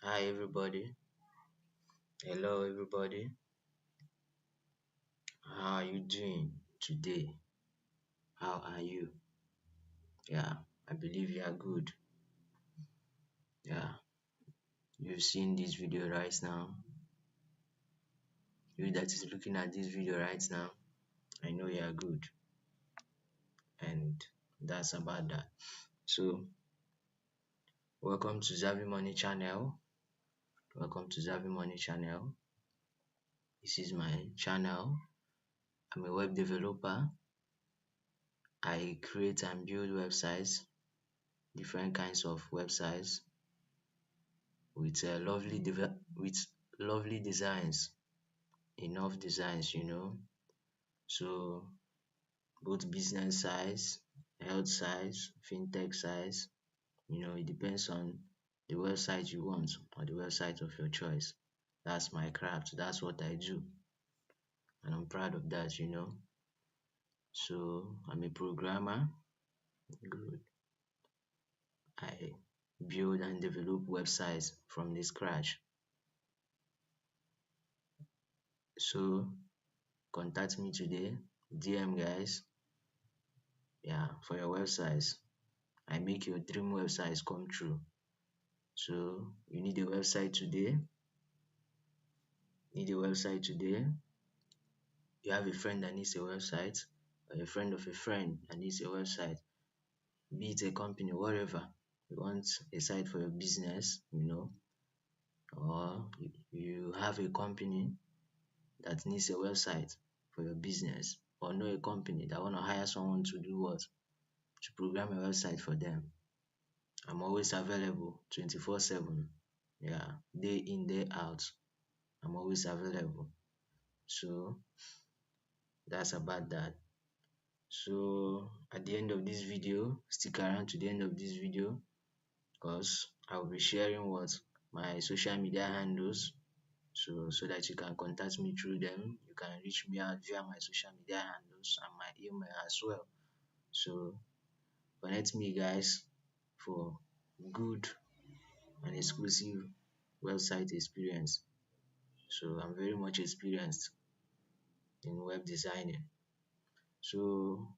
Hi everybody. Hello everybody. How are you doing today? How are you? Yeah, I believe you are good. Yeah, you've seen this video right now. You that is looking at this video right now, I know you are good. And that's about that. So, welcome to Zavi Money channel. Welcome to Zavi Money channel. This is my channel. I'm a web developer. I create and build websites, different kinds of websites with with lovely designs, enough designs. So both business size, health size, fintech size, it depends on the website you want or the website of your choice. That's my craft. That's what I do, and I'm proud of that. So I'm a programmer. Good. I build and develop websites from the scratch. So contact me today. DM guys. Yeah, for your websites. I make your dream websites come true. So you need a website today. Need a website today. You have a friend that needs a website, or a friend of a friend that needs a website, be it a company, whatever. You want a site for your business, or you have a company that needs a website for your business, or know a company that want to hire someone to do what? To program a website for them. I'm always available 24/7. Yeah, day in, day out. I'm always available. So that's about that. So at the end of this video, stick around to the end of this video because I'll be sharing what my social media handles, so that you can contact me through them. You can reach me out via my social media handles and my email as well. So connect me guys for good and exclusive website experience. So I'm very much experienced in web designing. So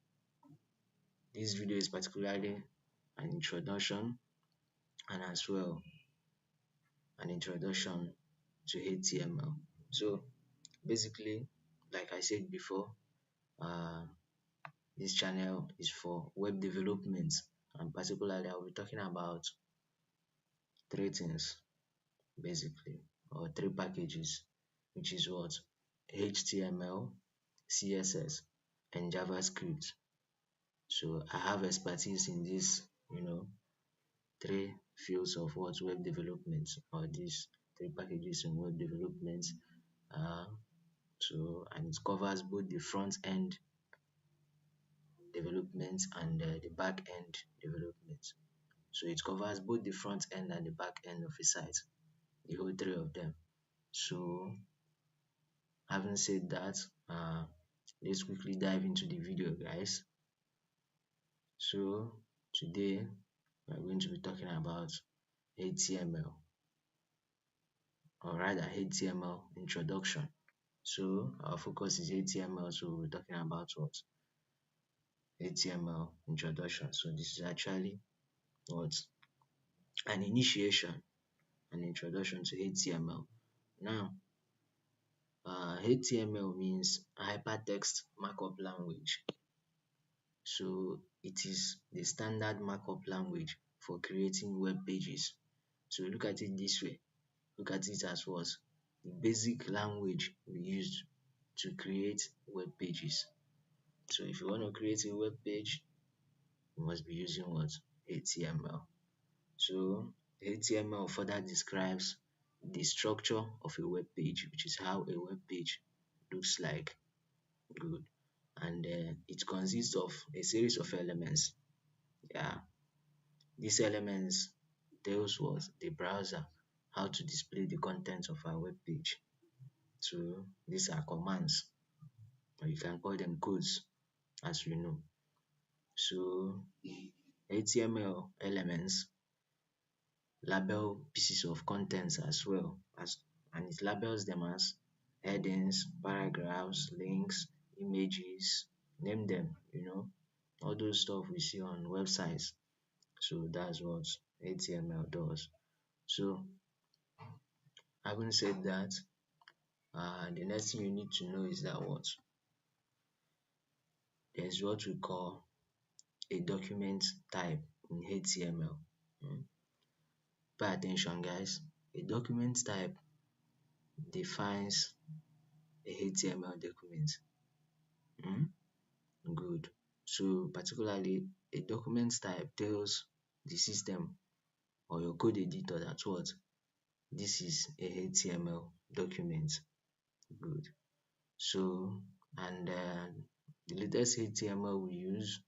this video is particularly an introduction and as well an introduction to HTML. So basically, like I said before, uh, this channel is for web development, and particularly I'll be talking about three things basically, or three packages, which is what? HTML, CSS, and JavaScript. So I have expertise in this, three fields of what web development, or these three packages in web development. Uh, and it covers both the front end development and the back end development. So it covers both the front end and the back end of a site, the whole three of them. So having said that, let's quickly dive into the video, guys. So today we're going to be talking about HTML, or rather HTML introduction. So our focus is HTML, so we're talking about what? HTML introduction. So this is actually what? An initiation, an introduction to HTML. Now, HTML means hypertext markup language. So it is the standard markup language for creating web pages. So look at it this way. Look at it as what? The basic language we use to create web pages. So if you want to create a web page, you must be using what? HTML. So HTML further describes the structure of a web page, which is how a web page looks like. Good. And it consists of a series of elements. Yeah, these elements tells what? The browser how to display the contents of our web page. So these are commands, or you can call them codes, as we know. So HTML elements label pieces of contents as well, as and it labels them as headings, paragraphs, links, images, name them, all those stuff we see on websites. So that's what HTML does. So having said that, the next thing you need to know is that what there's what we call a document type in HTML. Mm. Pay attention, guys. A document type defines a HTML document. Mm. Good. So particularly a document type tells the system or your code editor that what this is a HTML document. Good. So and the latest HTML we use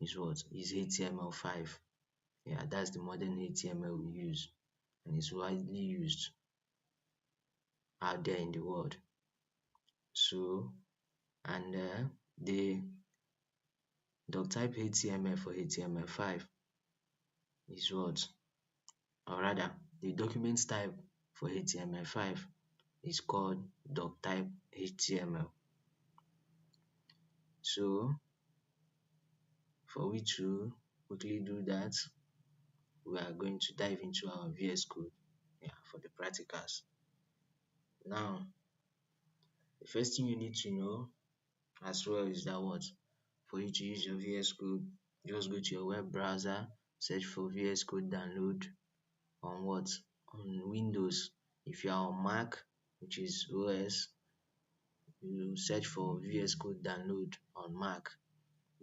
is what is HTML5. Yeah, that's the modern HTML we use, and it's widely used out there in the world. So and the doctype HTML for HTML5 is what, or rather, the document type for HTML5 is called doctype HTML. So for we to quickly do that, we are going to dive into our VS Code, for the practicals. Now, the first thing you need to know as well is that what for you to use your VS Code, just go to your web browser, search for VS Code download on what? On Windows. If you are on Mac, which is OS, you search for VS Code download on Mac.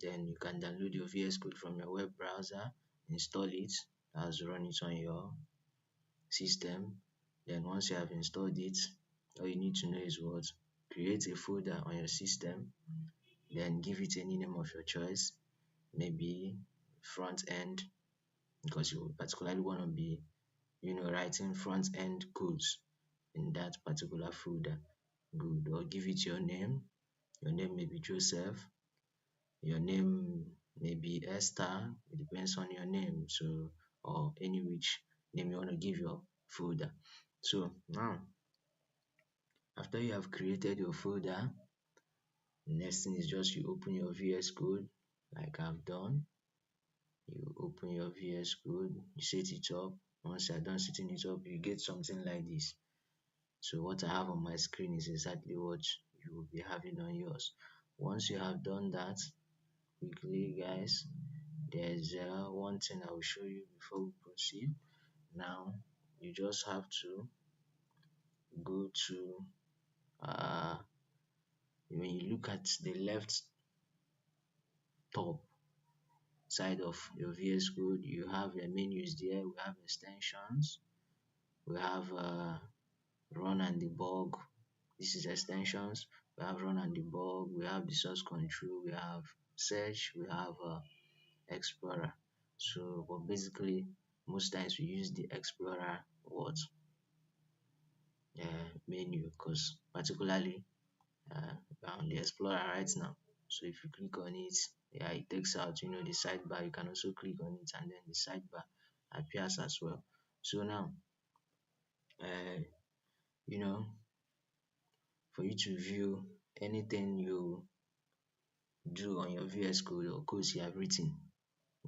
Then you can download your VS Code from your web browser, install it, as run it on your system. Then once you have installed it, all you need to know is what? Create a folder on your system, then give it any name of your choice, maybe front end, because you particularly want to be, writing front end codes in that particular folder. Good. Or give it your name. Your name may be Joseph. Your name may be Esther. It depends on your name. So, or any which name you want to give your folder. So now, after you have created your folder, the next thing is just you open your VS Code like I've done. You open your VS Code, you set it up. Once you're done setting it up, you get something like this. So what I have on my screen is exactly what you will be having on yours. Once you have done that, quickly guys, there's one thing I will show you before we proceed. Now, you just have to go to when you look at the left top side of your VS Code, you have the menus there. We have extensions, we have run and debug. This is extensions. We have run and debug, we have the source control, we have search, we have explorer. So but basically most times we use the explorer what menu, because particularly on the explorer right now. So if you click on it, it takes out the sidebar. You can also click on it and then the sidebar appears as well. So now uh, you know for you to view anything you do on your VS Code or codes you have written,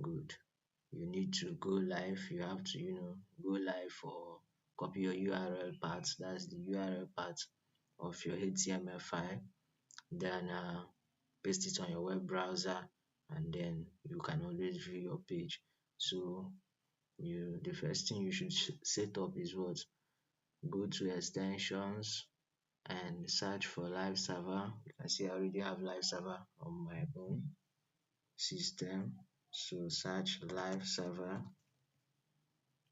good, you need to go live. You have to go live or copy your URL path. That's the URL path of your HTML file. Then paste it on your web browser, and then you can always view your page. So the first thing you should set up is what? Go to extensions and search for live server. You can see I already have live server on my own system. So search live server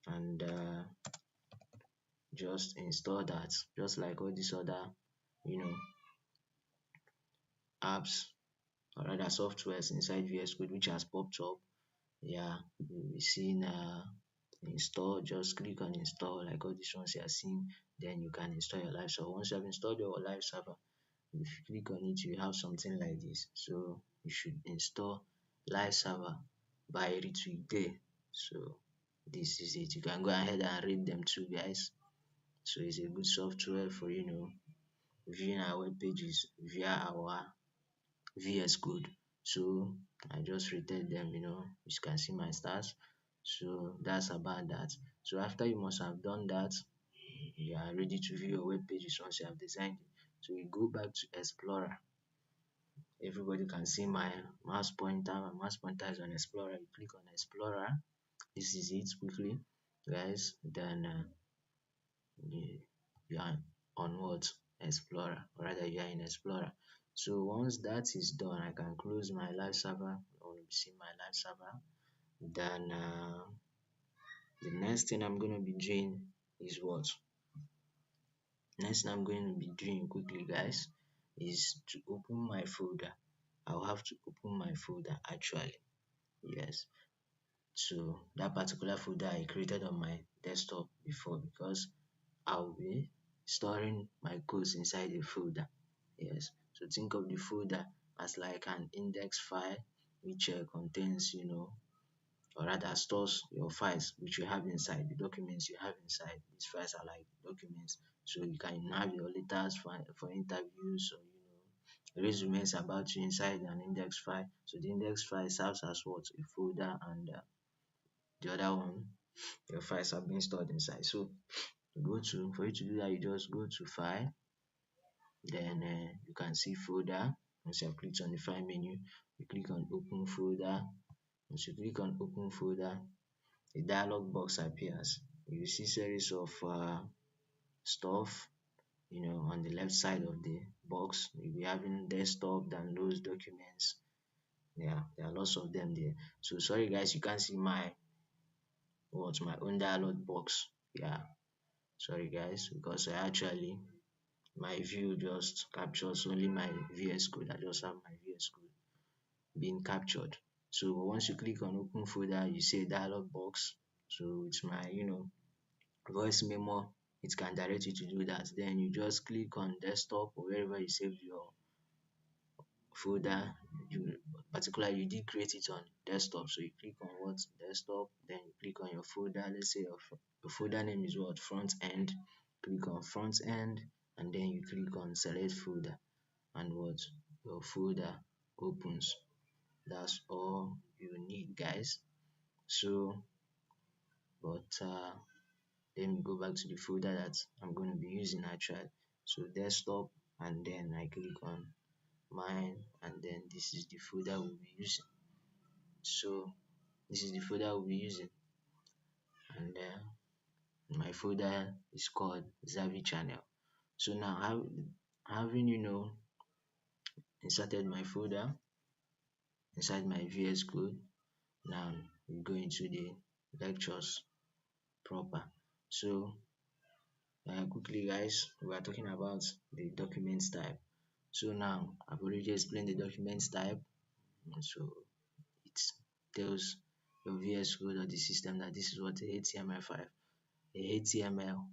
and just install that, just like all these other apps or rather softwares inside VS Code which has popped up. You'll be seeing install. Just click on install like all these ones you are seeing. Then you can install your live server. Once you have installed your live server, if you click on it, you have something like this. So you should install live server by Retweet Day. So this is it. You can go ahead and read them too, guys. So it's a good software for viewing our web pages via our VS Code. So I just rated them, you can see my stars. So that's about that. So after you must have done that, you are ready to view your web pages once you have designed it. So you go back to Explorer. Everybody can see my mouse pointer. My mouse pointer is on Explorer. You click on Explorer. This is it quickly, guys. Then you are on what? Explorer, or rather you are in Explorer. So once that is done, I can close my live server. I want to see my live server. Then the next thing I'm going to be doing is what? Next thing I'm going to be doing quickly, guys, is to open my folder. I'll have to open my folder actually. Yes. So that particular folder I created on my desktop before, because I'll be storing my codes inside the folder. Yes. So think of the folder as like an index file which contains, or rather stores your files which you have inside, the documents you have inside. These files are like documents. So you can have your letters for interviews, or resumes about you inside an index file. So the index file serves as what? A folder, and the other one, your files are being stored inside. So for you to do that, you just go to file, then you can see folder. Once you have clicked on the file menu, you click on open folder. Once you click on open folder, a dialog box appears. You will see series of stuff, on the left side of the box. You'll be having desktop, downloads, documents. Yeah, there are lots of them there. So sorry guys, you can't see my own dialog box. Yeah, sorry guys, because I actually, my view just captures only my VS Code. I just have my VS Code being captured. So once you click on open folder, you see a dialog box. So it's my voice memo. It can direct you to do that. Then you just click on desktop or wherever you saved your folder. Particularly you did create it on desktop, so you click on what? Desktop. Then you click on your folder. Let's say your folder name is what? Front end. Click on front end, and then you click on select folder, and what? Your folder opens. That's all you need, guys. So but let me go back to the folder that I'm going to be using actually. So desktop, and then I click on mine, and then this is the folder we'll be using. So this is the folder we'll be using, and my folder is called Zavi channel. So now having inserted my folder inside my VS Code, now we go into the lectures proper. So quickly guys, we are talking about the documents type. So now I've already explained the documents type. So it tells your VS Code or the system that this is what a HTML5, a HTML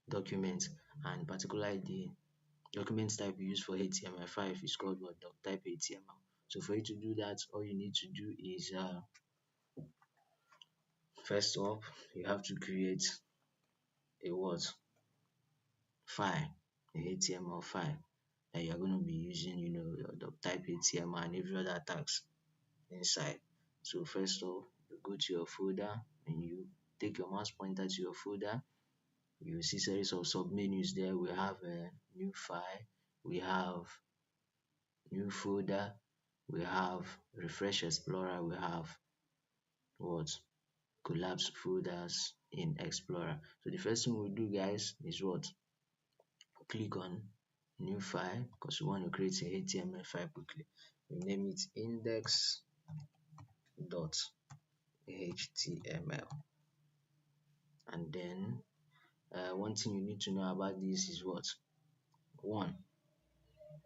document, and particularly the document type we use for HTML5 is called what? Doc type HTML. So for you to do that, all you need to do is first up, you have to create a what? File, a HTML file that you're going to be using, your doc type HTML and every other tags inside. So first off, you go to your folder and you take your mouse pointer to your folder. You see series of submenus there. We have a new file, we have new folder, we have refresh explorer, we have what? Collapse folders in explorer. So the first thing we do, guys, is what? Click on new file, because we want to create a HTML file quickly. We name it index.html, and then one thing you need to know about this is what? One,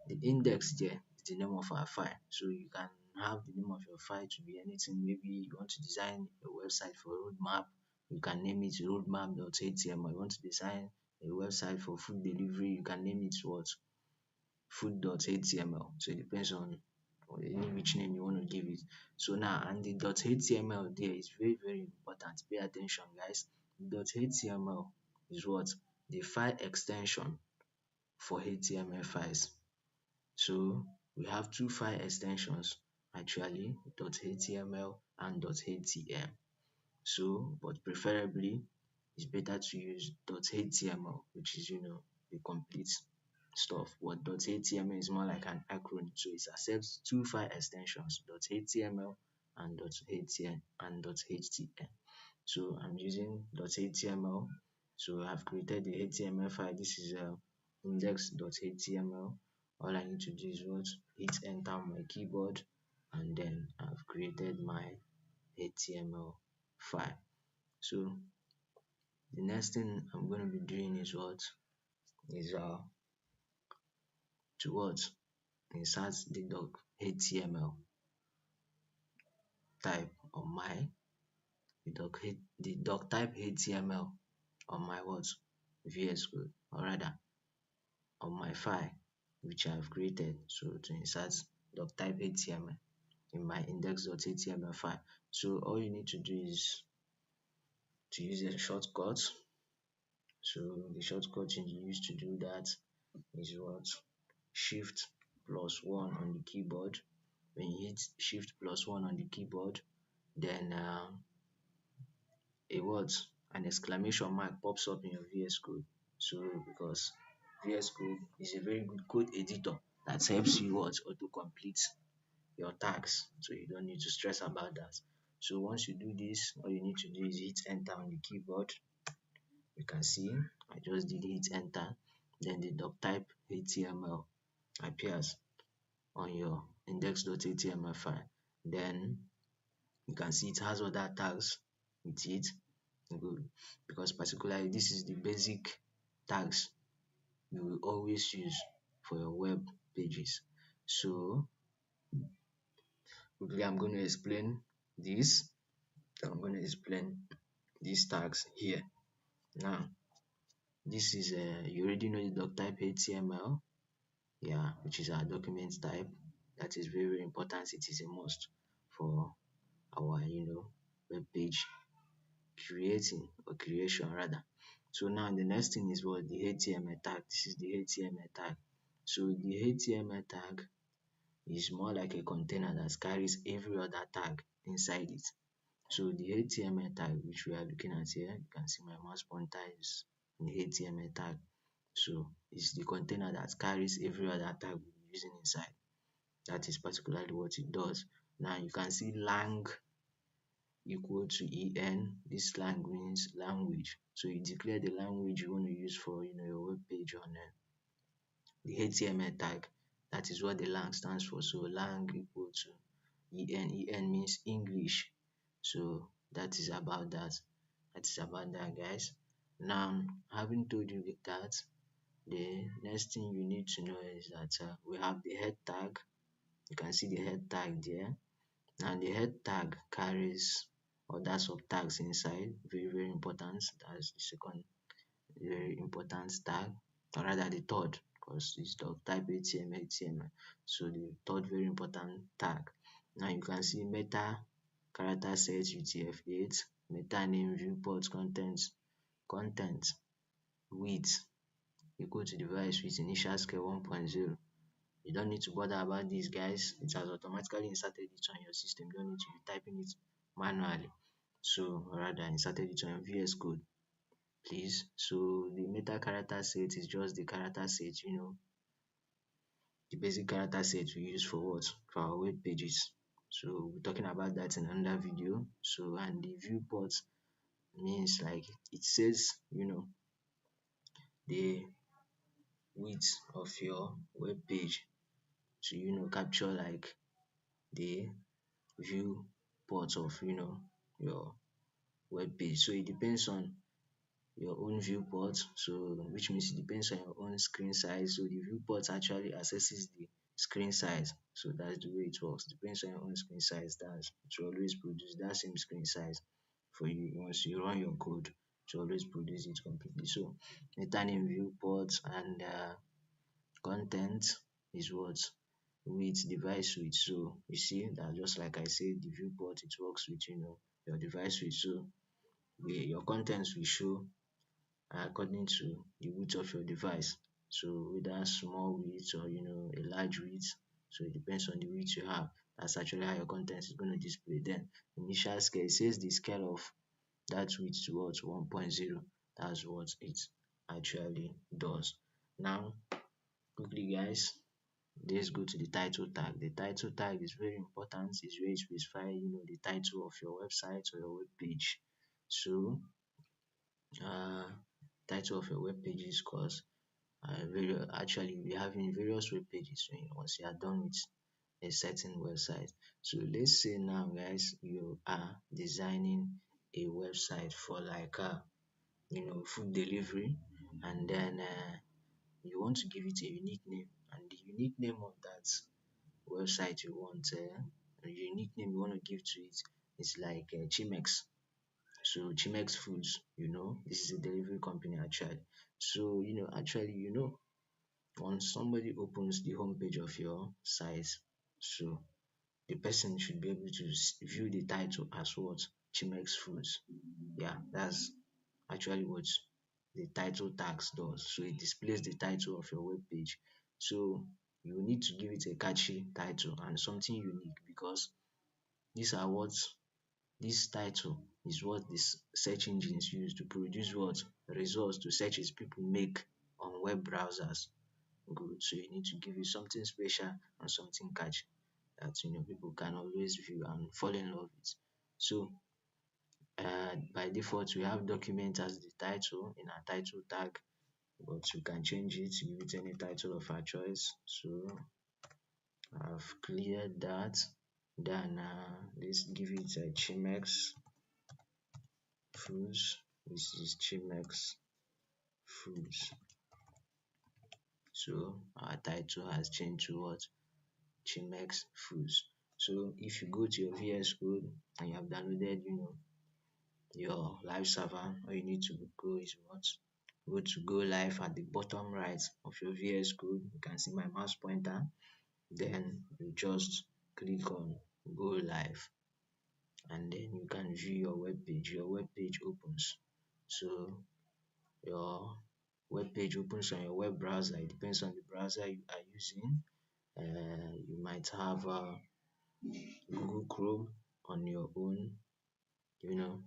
the index there is the name of our file. So you can have the name of your file to be anything. Maybe you want to design a website for roadmap, you can name it roadmap.html. You want to design a website for food delivery, you can name it what? Food.html. So it depends on or any which name you want to give it. So now, and the .html there is very, very important. Pay attention, guys. .html is what? The file extension for HTML files. So we have two file extensions actually, .html and .htm. So, but preferably it's better to use .html, which is the complete stuff. But .html is more like an acronym, so it accepts two file extensions, .html and .htm and .htm. So I'm using .html. So I've created the HTML file. This is index.html. All I need to do is what? Hit enter on my keyboard, and then I've created my HTML file. So the next thing I'm going to be doing is what? Is to what? Insert the .html type on my the doc type HTML on my what? VS Code, or rather on my file which I've created. So to insert doc type HTML in my index.html file. So all you need to do is to use a shortcut. So the shortcut you use to do that is what? Shift plus 1 on the keyboard. When you hit Shift plus 1 on the keyboard, then a what? An exclamation mark pops up in your VS Code. So because VS Code is a very good code editor that helps you what? Auto-complete your tags. So you don't need to stress about that. So once you do this, all you need to do is hit enter on the keyboard. You can see I just did hit enter. Then the doc type HTML appears on your index.html file. Then you can see it has other tags with it. Good, because particularly this is the basic tags you will always use for your web pages. So quickly I'm going to explain this. I'm going to explain these tags here. Now this is you already know the doc type HTML, yeah, which is our document type. That is very, very important. It is a must for our web page creating, or creation rather. So now the next thing is what? The HTML tag. This is the HTML tag. So the HTML tag is more like a container that carries every other tag inside it. So the HTML tag which we are looking at here, you can see my mouse pointer is in the HTML tag. So it's the container that carries every other tag we're using inside. That is particularly what it does. Now you can see lang equal to en. This lang means language. So you declare the language you want to use for your web page on the HTML tag. That is what the lang stands for. So lang equal to en. En means English. So that is about that. That is about that, guys. Now, having told you that, the next thing you need to know is that we have the head tag. You can see the head tag there. And the head tag carries other sub tags inside. Very, very important. That's the second very important tag, or rather the third, because it's doc type HTML. So the third very important tag. Now you can see meta character set UTF-8, meta name viewport content width equal to device with initial scale 1.0. You don't need to bother about these, guys. It has automatically inserted it on your system. You don't need to be typing it manually. So rather inserted it on your VS Code, please. So the meta character set is just the character set, the basic character set we use for what? For our web pages. So we're talking about that in another video. So, and the viewport means like it says, the width of your web page to capture like the viewport of your web page. So it depends on your own viewport, so which means it depends on your own screen size. So the viewport actually accesses the screen size. So that's the way it works. Depends on your own screen size. It will always produce that same screen size for you once you run your code to always produce it completely. So meta name viewport and content is what? with device suite. So you see that just like I said, the viewport it works with your device suite. So your contents will show according to the width of your device. So whether small width or a large width. So it depends on the width you have. That's actually how your content is going to display. Then initial scale, it says the scale of that width to what 1.0. That's what it actually does. Now quickly guys, let's go to the title tag. The title tag is very important. It's where you specify the title of your website or your web page. So uh title of your web pages, because very actually we having various web pages once you are done with a certain website. So let's say now guys, you are designing a website for like food delivery, and then you want to give it a unique name, and the unique name of that website you want, the unique name you want to give to it is like Chimex. So Chimex Foods, this is a delivery company actually. So actually once somebody opens the homepage of your site, so the person should be able to view the title as what Chimex Foods. Yeah, that's actually what the title tags does. So it displays the title of your web page. So you need to give it a catchy title and something unique, because these are what this title is what these search engines use to produce what results to searches people make on web browsers. Good. So you need to give it something special and something catchy that people can always view and fall in love with. So by default we have document as the title in our title tag, but you can change it to give it any title of our choice. So I've cleared that. Then let's give it a Chimex Foods. This is Chimex Foods. So our title has changed to what? Chimex Foods. So if you go to your VS Code and you have downloaded, your live server, all you need to go is what? Go to go live at the bottom right of your VS Code. You can see my mouse pointer. Then you just click on go live, and then you can view your web page. Your web page opens. So your web page opens on your web browser. It depends on the browser you are using. You might have Google Chrome on your own, you know,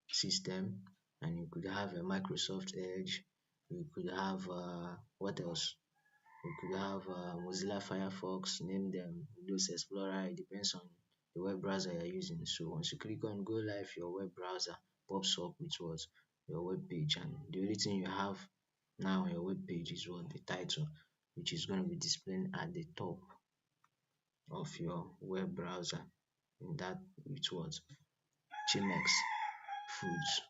system, and you could have a Microsoft Edge. You could have what else? You could have Mozilla Firefox. Name them Windows Explorer. It depends on the web browser you're using. So once you click on Go Live, your web browser pops up with what your web page, and the only thing you have now on your web page is what the title, which is going to be displaying at the top of your web browser. In that, with what Chimex Foods.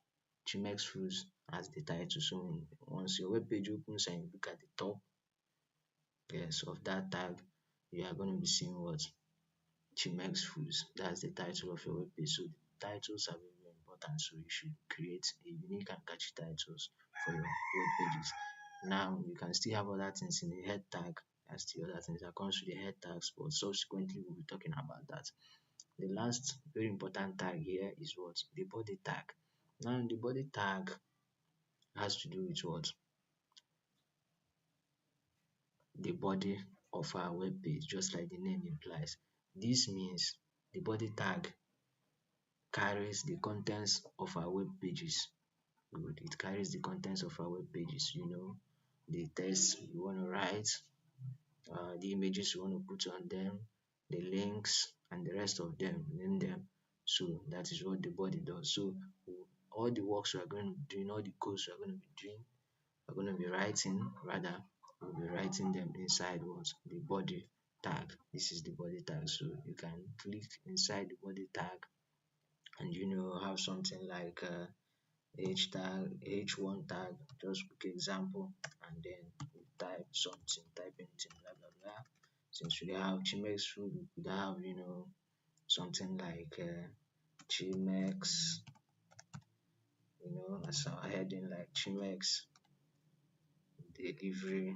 Chimex Foods as the title. So once your web page opens and you look at the top, yes, of that tag, you are going to be seeing what Chimex Foods. That's the title of your web page. So the titles are very, very important. So you should create a unique and catchy titles for your web pages. Now you can still have other things in the head tag. There's still other things that comes with the head tags, but subsequently we'll be talking about that. The last very important tag here is what? The body tag. Now the body tag has to do with what? The body of our web page, just like the name implies. This means the body tag carries the contents of our web pages. Good. It carries the contents of our web pages, the text you want to write, the images you want to put on them, the links, and the rest of them, name them. So that is what the body does. So all the works we are going to be doing, all the codes we are going to be doing, we're going to be writing, rather, we'll be writing them inside what? The body tag. This is the body tag. So you can click inside the body tag and have something like h tag, h1 tag, just quick example, and then we type something, type anything, blah blah blah. Since we have Chimex food, we could have something like Chimex, as our heading, like Chimex delivery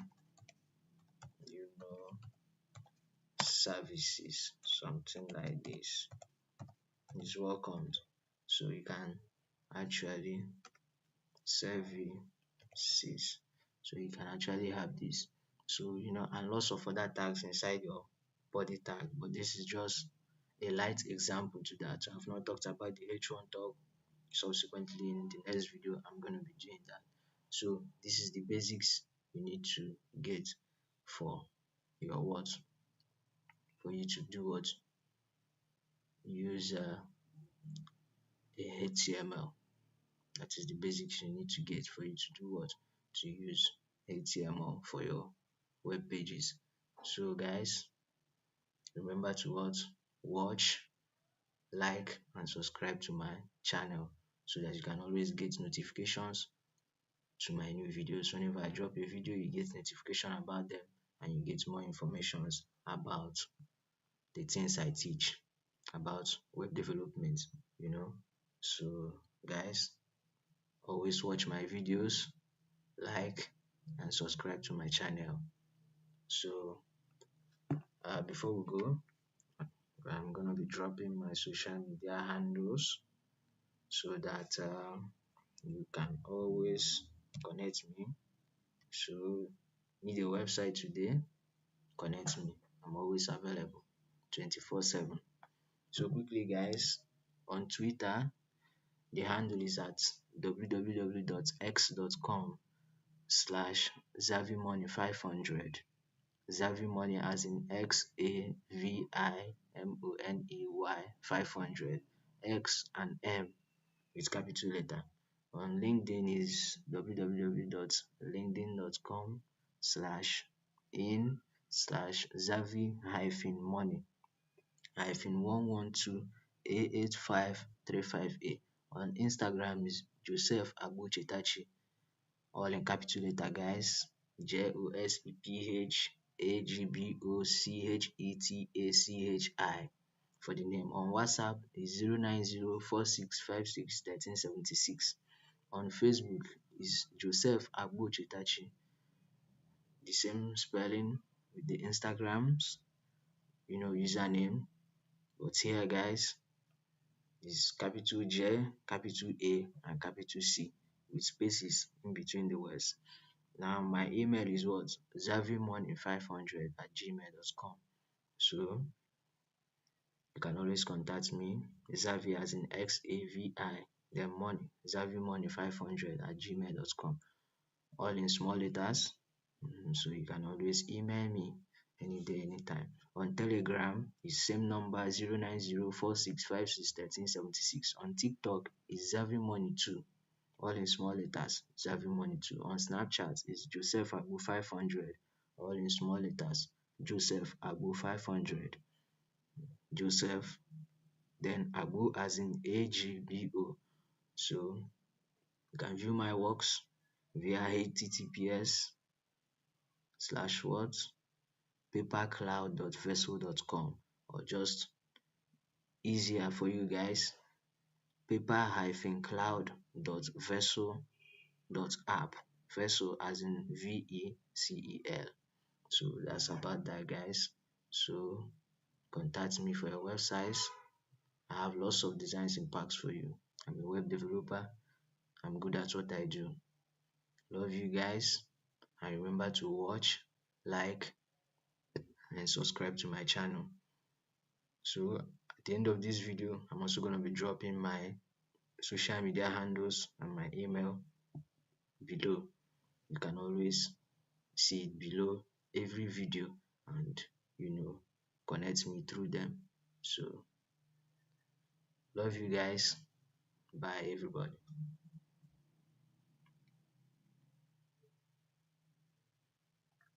know, services, something like this is welcomed. So you can actually services. So you can actually have this. So and lots of other tags inside your body tag, but this is just a light example to that. I've not talked about the H1 tag. Subsequently, in the next video, I'm going to be doing that. So this is the basics you need to get for your what, for you to do what, use a HTML. That is the basics you need to get for you to do what, to use HTML for your web pages. So guys, remember to watch, like and subscribe to my channel so that you can always get notifications to my new videos. Whenever I drop a video, you get notification about them and you get more informations about the things I teach about web development, you know. So guys, always watch my videos, like and subscribe to my channel. So before we go, I'm gonna be dropping my social media handles so that you can always connect me. So need a website today, connect me. I'm always available 24/7. So quickly guys, on Twitter, the handle is at www.x.com/xavimoney500. Xavimoney as in XAVIMONEY 500. X and M with capital letter. On LinkedIn is www.linkedin.com/in/Xavi-money 112 885 358. On Instagram is Joseph Agbochetachi, all in capital letter guys. JOSEPHAGBOCHETACHI for the name. On WhatsApp is 09046561376. On Facebook is Joseph Agbochetachi, the same spelling with the Instagrams, username. But here guys is capital J, capital A, and capital C with spaces in between the words. Now my email is what? xavimoney500@gmail.com. So you can always contact me. Xavi as in XAVI, then money, xavimoney500@gmail.com. All in small letters. So you can always email me any day, anytime. On Telegram is same number 09046561376. On TikTok is XaviMoney2, all in small letters, XaviMoney2. On Snapchat is Joseph Agbo 500, all in small letters, Joseph Agbo 500. Joseph, then Agbo as in AGBO. So you can view my works via https://papercloud.vessel.com, or just easier for you guys, paper-cloud.vessel.app, vessel as in VECEL. So that's about that guys. So contact me for your websites. I have lots of designs in packs for you. I'm a web developer. I'm good at what I do. Love you guys, and remember to watch, like and subscribe to my channel. So at the end of this video, I'm also going to be dropping my social media handles and my email below. You can always see it below every video and connect me through them. So love you guys. Bye everybody.